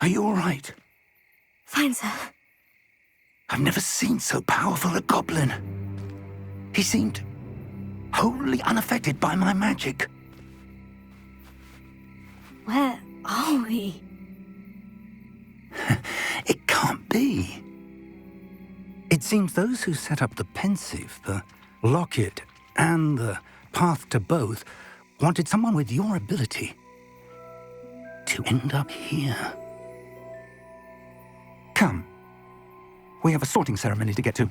Are you all right? Fine, sir. I've never seen so powerful a goblin. He seemed wholly unaffected by my magic. Where are we? It can't be. It seems those who set up the pensive, the locket, and the path to both wanted someone with your ability to end up here. Come. We have a sorting ceremony to get to.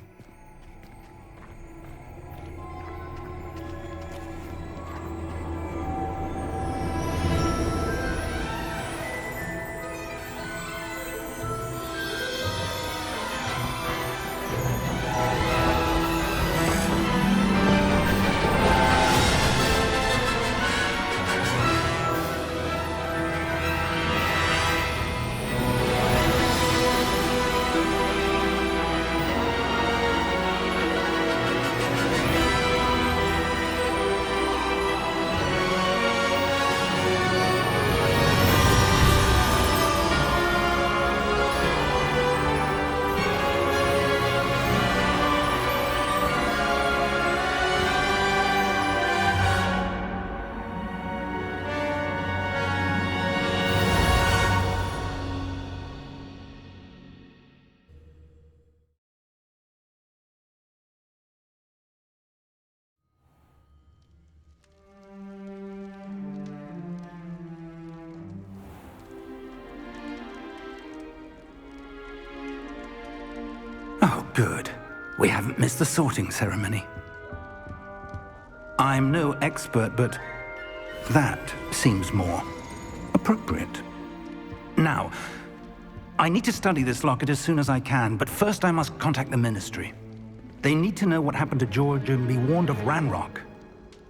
Oh, good. We haven't missed the sorting ceremony. I'm no expert, but that seems more appropriate. Now, I need to study this locket as soon as I can, but first I must contact the Ministry. They need to know what happened to George and be warned of Ranrock.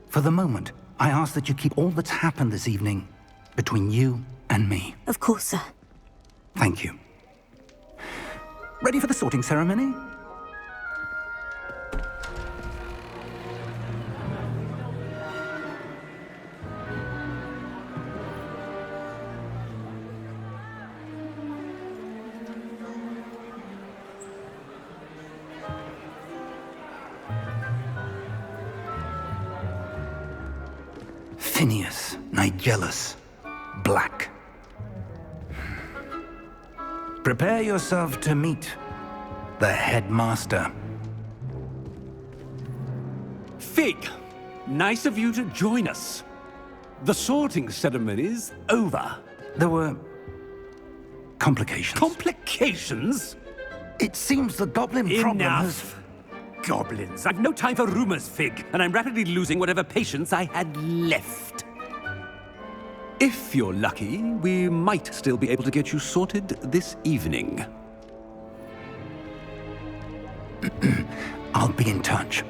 For the moment, I ask that you keep all that's happened this evening between you and me. Of course, sir. Thank you. Ready for the sorting ceremony? Phineas, Nigellus, Black. Prepare yourself to meet the headmaster. Fig, nice of you to join us. The sorting ceremony's over. There were complications. Complications? It seems the goblin problem has... Enough! Goblins. I've no time for rumors, Fig, and I'm rapidly losing whatever patience I had left. If you're lucky, we might still be able to get you sorted this evening. I'll be in touch.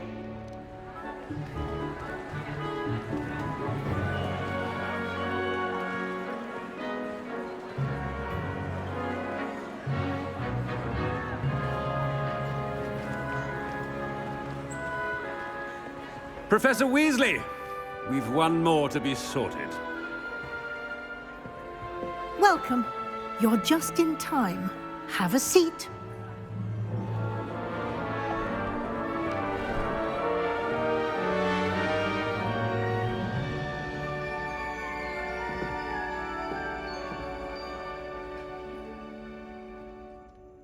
Professor Weasley, we've one more to be sorted. Welcome. You're just in time. Have a seat.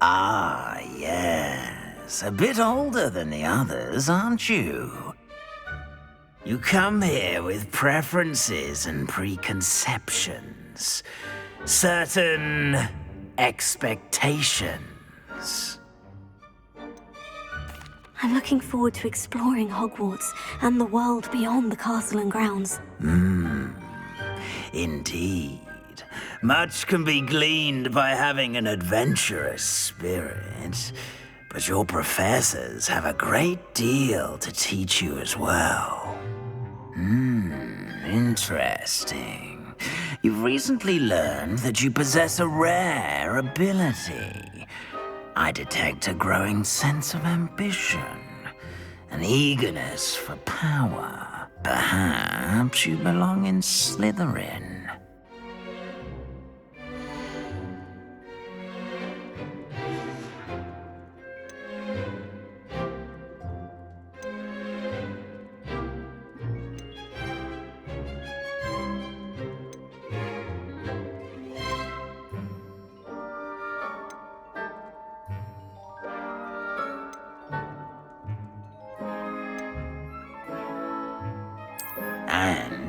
Ah, yes. A bit older than the others, aren't you? You come here with preferences and preconceptions. Certain expectations. I'm looking forward to exploring Hogwarts and the world beyond the castle and grounds. Indeed. Much can be gleaned by having an adventurous spirit, but your professors have a great deal to teach you as well. Interesting. You've recently learned that you possess a rare ability. I detect a growing sense of ambition, an eagerness for power. Perhaps you belong in Slytherin.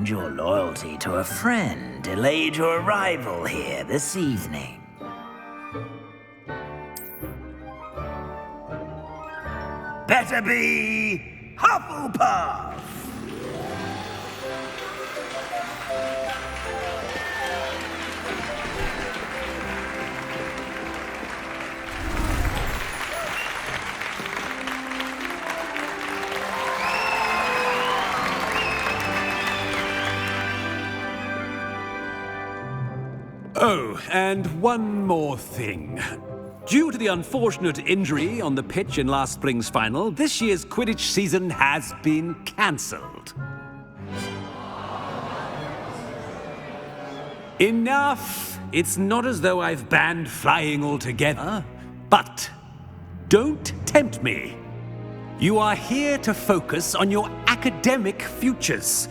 understand your loyalty to a friend delayed your arrival here this evening. Better be Hufflepuff! Oh, and one more thing. Due to the unfortunate injury on the pitch in last spring's final, this year's Quidditch season has been cancelled. Enough! It's not as though I've banned flying altogether, but don't tempt me. You are here to focus on your academic futures.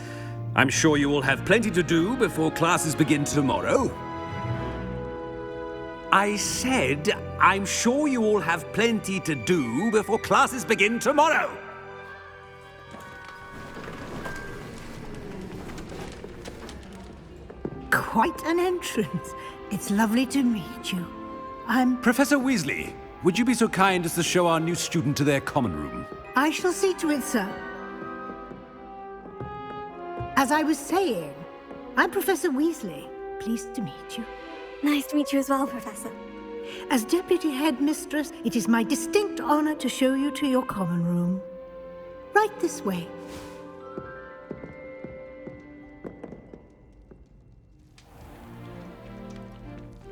I'm sure you will have plenty to do before classes begin tomorrow. I said, I'm sure you all have plenty to do before classes begin tomorrow. Quite an entrance. It's lovely to meet you. Professor Weasley, would you be so kind as to show our new student to their common room? I shall see to it, sir. As I was saying, I'm Professor Weasley. Pleased to meet you. Nice to meet you as well, Professor. As Deputy Headmistress, it is my distinct honor to show you to your common room. Right this way.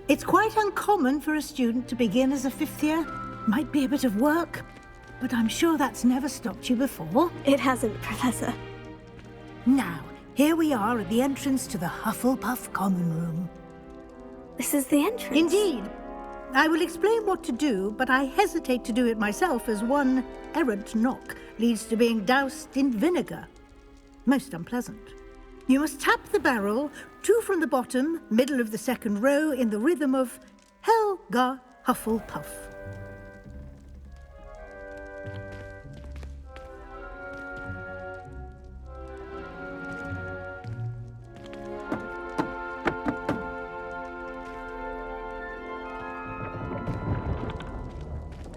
It's quite uncommon for a student to begin as a fifth year. Might be a bit of work, but I'm sure that's never stopped you before. It hasn't, Professor. Now, here we are at the entrance to the Hufflepuff common room. This is the entrance? Indeed. I will explain what to do, but I hesitate to do it myself as one errant knock leads to being doused in vinegar. Most unpleasant. You must tap the barrel, 2 from the bottom, middle of the second row, in the rhythm of Helga Hufflepuff.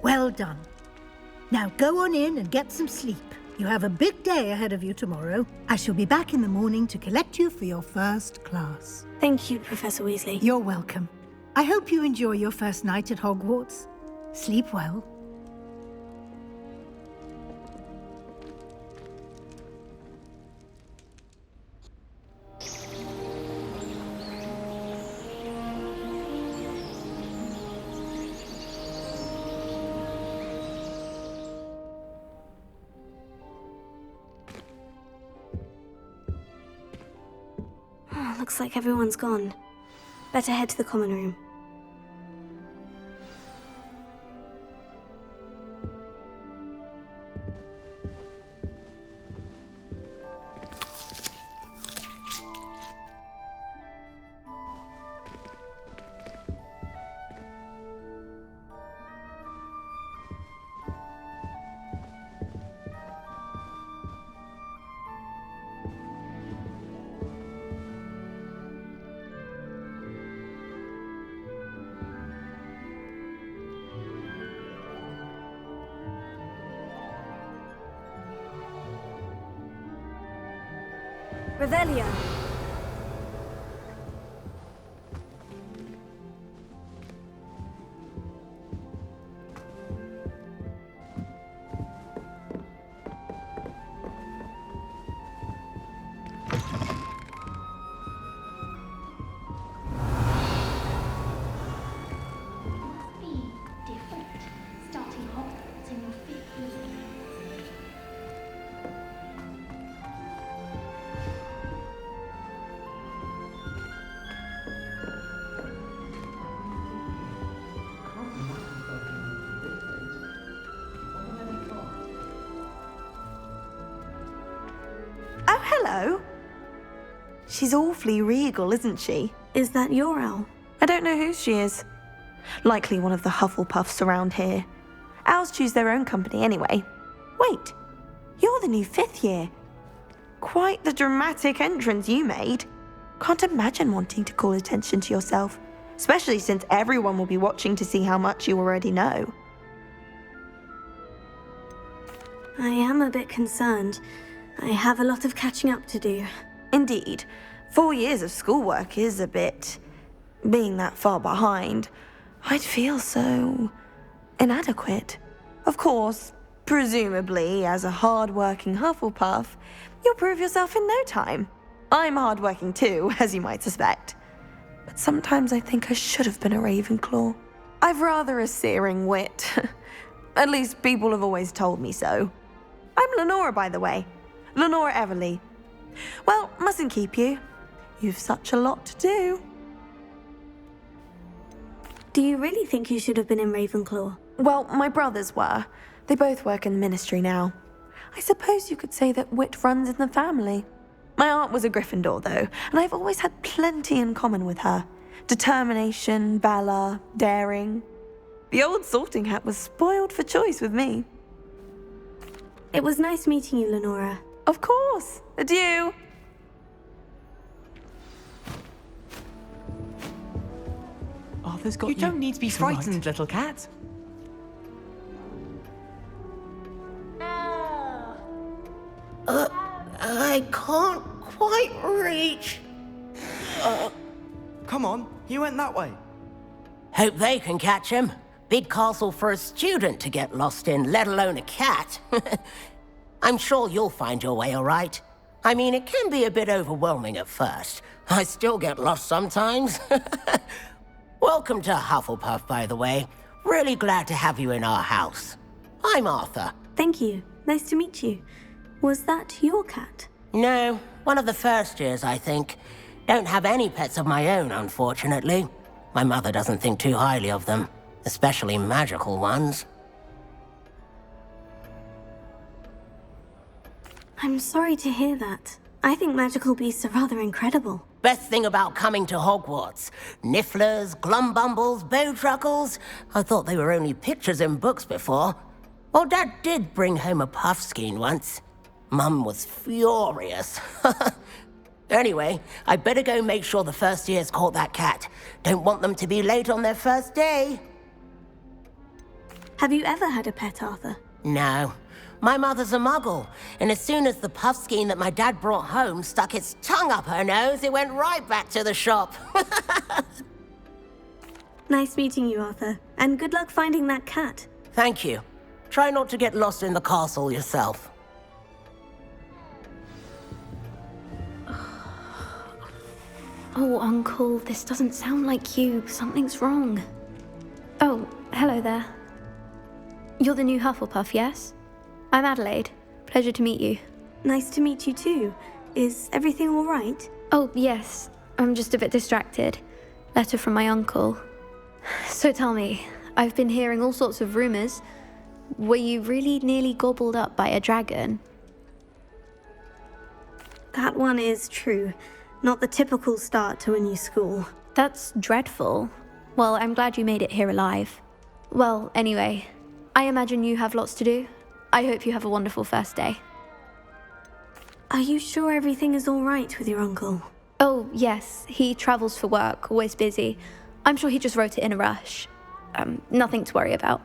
Well done. Now go on in and get some sleep. You have a big day ahead of you tomorrow. I shall be back in the morning to collect you for your first class. Thank you, Professor Weasley. You're welcome. I hope you enjoy your first night at Hogwarts. Sleep well. Looks like everyone's gone. Better head to the common room. Revelio. Oh, hello. She's awfully regal, isn't she? Is that your owl? I don't know who she is. Likely one of the Hufflepuffs around here. Owls choose their own company anyway. Wait, you're the new 5th year. quite the dramatic entrance you made. Can't imagine wanting to call attention to yourself, especially since everyone will be watching to see how much you already know. I am a bit concerned. I have a lot of catching up to do. Indeed, 4 years of schoolwork is a bit... being that far behind, I'd feel so... inadequate. Of course, presumably, as a hard-working Hufflepuff, you'll prove yourself in no time. I'm hard-working too, as you might suspect. But sometimes I think I should have been a Ravenclaw. I've rather a searing wit. At least people have always told me so. I'm Lenora, by the way. Lenora Everly. Well, mustn't keep you. You've such a lot to do. Do you really think you should have been in Ravenclaw? Well, my brothers were. They both work in the ministry now. I suppose you could say that wit runs in the family. My aunt was a Gryffindor, though, and I've always had plenty in common with her. Determination, valor, daring. The old sorting hat was spoiled for choice with me. It was nice meeting you, Lenora. Of course. Adieu. Arthur's got You don't need to be frightened, tonight. little cat. I can't quite reach. Come on, he went that way. Hope they can catch him. Big castle for a student to get lost in, let alone a cat. I'm sure you'll find your way all right. I mean, it can be a bit overwhelming at first. I still get lost sometimes. Welcome to Hufflepuff, by the way. Really glad to have you in our house. I'm Arthur. Thank you. Nice to meet you. Was that your cat? No, one of the first years, I think. Don't have any pets of my own, unfortunately. My mother doesn't think too highly of them, especially magical ones. I'm sorry to hear that. I think magical beasts are rather incredible. Best thing about coming to Hogwarts. Nifflers, glumbumbles, bowtruckles. I thought they were only pictures in books before. Well, Dad did bring home a puffskein once. Mum was furious. Anyway, I better go make sure the first years caught that cat. Don't want them to be late on their first day. Have you ever had a pet, Arthur? No. My mother's a muggle, and as soon as the puffskein that my dad brought home stuck its tongue up her nose, it went right back to the shop. Nice meeting you, Arthur. And good luck finding that cat. Thank you. Try not to get lost in the castle yourself. Oh, Uncle, this doesn't sound like you. Something's wrong. Oh, hello there. You're the new Hufflepuff, yes? I'm Adelaide. Pleasure to meet you. Nice to meet you too. Is everything all right? Oh, yes. I'm just a bit distracted. Letter from my uncle. So tell me, I've been hearing all sorts of rumors. Were you really nearly gobbled up by a dragon? That one is true. Not the typical start to a new school. That's dreadful. Well, I'm glad you made it here alive. Well, anyway, I imagine you have lots to do. I hope you have a wonderful first day. Are you sure everything is all right with your uncle? Oh, yes. He travels for work, always busy. I'm sure he just wrote it in a rush. Nothing to worry about.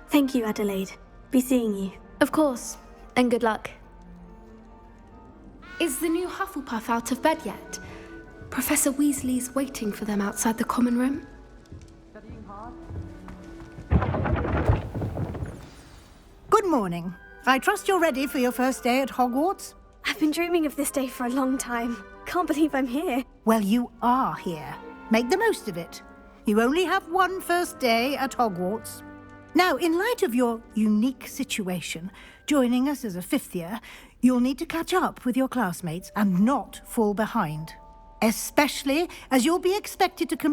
Thank you, Adelaide. Be seeing you. Of course. And good luck. Is the new Hufflepuff out of bed yet? Professor Weasley's waiting for them outside the common room. Good morning. I trust you're ready for your first day at Hogwarts? I've been dreaming of this day for a long time. Can't believe I'm here. Well, you are here. Make the most of it. You only have one first day at Hogwarts. Now, in light of your unique situation, joining us as a fifth year, you'll need to catch up with your classmates and not fall behind. Especially as you'll be expected to complete